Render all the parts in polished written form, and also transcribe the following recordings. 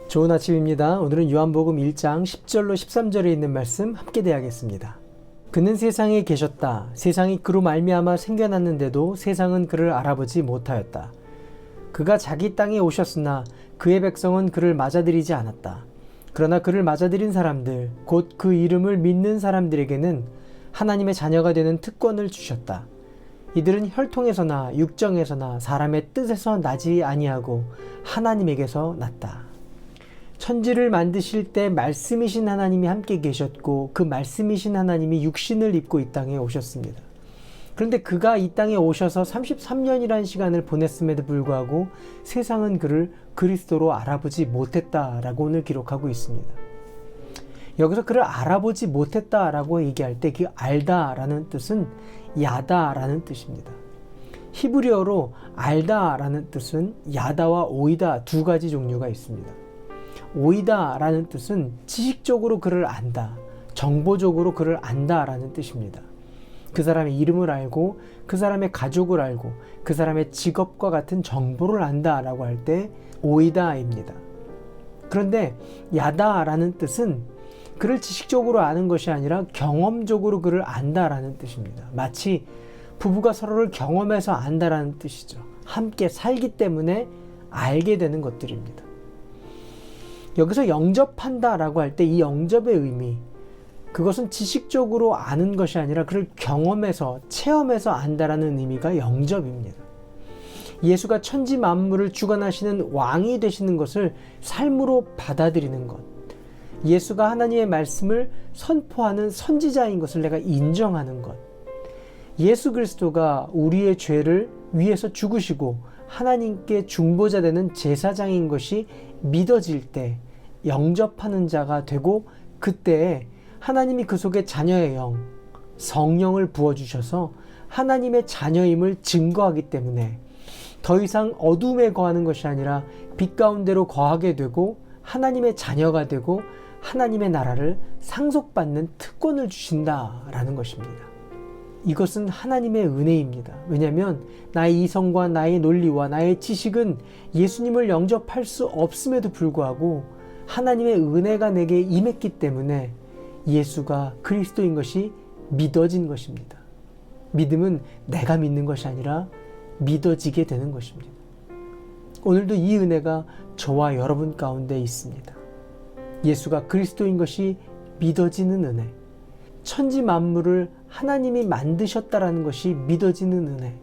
좋은 아침입니다. 오늘은 요한복음 1장 10절로 13절에 있는 말씀 함께 대하겠습니다. 그는 세상에 계셨다. 세상이 그로 말미암아 생겨났는데도 세상은 그를 알아보지 못하였다. 그가 자기 땅에 오셨으나 그의 백성은 그를 맞아들이지 않았다. 그러나 그를 맞아들인 사람들, 곧 그 이름을 믿는 사람들에게는 하나님의 자녀가 되는 특권을 주셨다. 이들은 혈통에서나 육정에서나 사람의 뜻에서 나지 아니하고 하나님에게서 났다. 천지를 만드실 때 말씀이신 하나님이 함께 계셨고 그 말씀이신 하나님이 육신을 입고 이 땅에 오셨습니다. 그런데 그가 이 땅에 오셔서 33년이라는 시간을 보냈음에도 불구하고 세상은 그를 그리스도로 알아보지 못했다라고 오늘 기록하고 있습니다. 여기서 그를 알아보지 못했다라고 얘기할 때 그 알다라는 뜻은 야다라는 뜻입니다. 히브리어로 알다라는 뜻은 야다와 오이다 두 가지 종류가 있습니다. 오이다라는 뜻은 지식적으로 그를 안다, 정보적으로 그를 안다라는 뜻입니다. 그 사람의 이름을 알고 그 사람의 가족을 알고 그 사람의 직업과 같은 정보를 안다라고 할 때 오이다입니다. 그런데 야다라는 뜻은 그를 지식적으로 아는 것이 아니라 경험적으로 그를 안다라는 뜻입니다. 마치 부부가 서로를 경험해서 안다라는 뜻이죠. 함께 살기 때문에 알게 되는 것들입니다. 여기서 영접한다라고 할 때 이 영접의 의미, 그것은 지식적으로 아는 것이 아니라 그를 경험해서 체험해서 안다라는 의미가 영접입니다. 예수가 천지 만물을 주관하시는 왕이 되시는 것을 삶으로 받아들이는 것, 예수가 하나님의 말씀을 선포하는 선지자인 것을 내가 인정하는 것, 예수 그리스도가 우리의 죄를 위해서 죽으시고 하나님께 중보자 되는 제사장인 것이 믿어질 때 영접하는 자가 되고, 그때에 하나님이 그 속에 자녀의 영, 성령을 부어주셔서 하나님의 자녀임을 증거하기 때문에 더 이상 어둠에 거하는 것이 아니라 빛 가운데로 거하게 되고 하나님의 자녀가 되고 하나님의 나라를 상속받는 특권을 주신다라는 것입니다. 이것은 하나님의 은혜입니다. 왜냐하면 나의 이성과 나의 논리와 나의 지식은 예수님을 영접할 수 없음에도 불구하고 하나님의 은혜가 내게 임했기 때문에 예수가 그리스도인 것이 믿어진 것입니다. 믿음은 내가 믿는 것이 아니라 믿어지게 되는 것입니다. 오늘도 이 은혜가 저와 여러분 가운데 있습니다. 예수가 그리스도인 것이 믿어지는 은혜, 천지 만물을 하나님이 만드셨다라는 것이 믿어지는 은혜,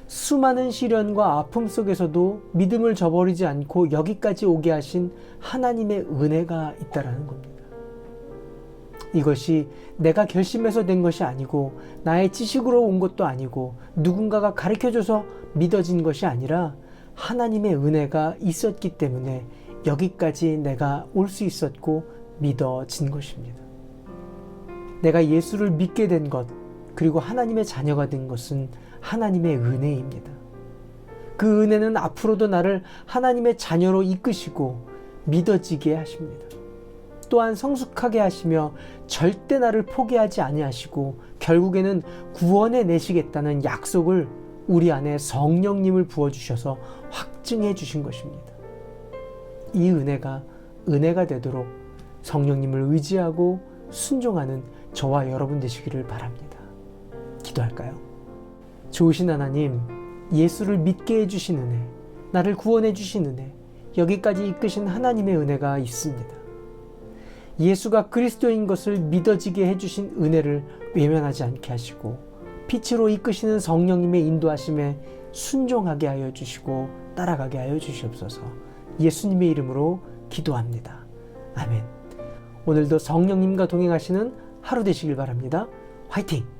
수많은 시련과 아픔 속에서도 믿음을 저버리지 않고 여기까지 오게 하신 하나님의 은혜가 있다라는 겁니다. 이것이 내가 결심해서 된 것이 아니고 나의 지식으로 온 것도 아니고 누군가가 가르쳐줘서 믿어진 것이 아니라 하나님의 은혜가 있었기 때문에 여기까지 내가 올 수 있었고 믿어진 것입니다. 내가 예수를 믿게 된 것, 그리고 하나님의 자녀가 된 것은 하나님의 은혜입니다. 그 은혜는 앞으로도 나를 하나님의 자녀로 이끄시고 믿어지게 하십니다. 또한 성숙하게 하시며 절대 나를 포기하지 아니하시고 결국에는 구원해 내시겠다는 약속을 우리 안에 성령님을 부어주셔서 확증해 주신 것입니다. 이 은혜가 되도록 성령님을 의지하고 순종하는 저와 여러분 되시기를 바랍니다. 기도할까요? 좋으신 하나님, 예수를 믿게 해주신 은혜, 나를 구원해 주신 은혜, 여기까지 이끄신 하나님의 은혜가 있습니다. 예수가 그리스도인 것을 믿어지게 해주신 은혜를 외면하지 않게 하시고 빛으로 이끄시는 성령님의 인도하심에 순종하게 하여 주시고 따라가게 하여 주시옵소서. 예수님의 이름으로 기도합니다. 아멘. 오늘도 성령님과 동행하시는 하루 되시길 바랍니다. 화이팅!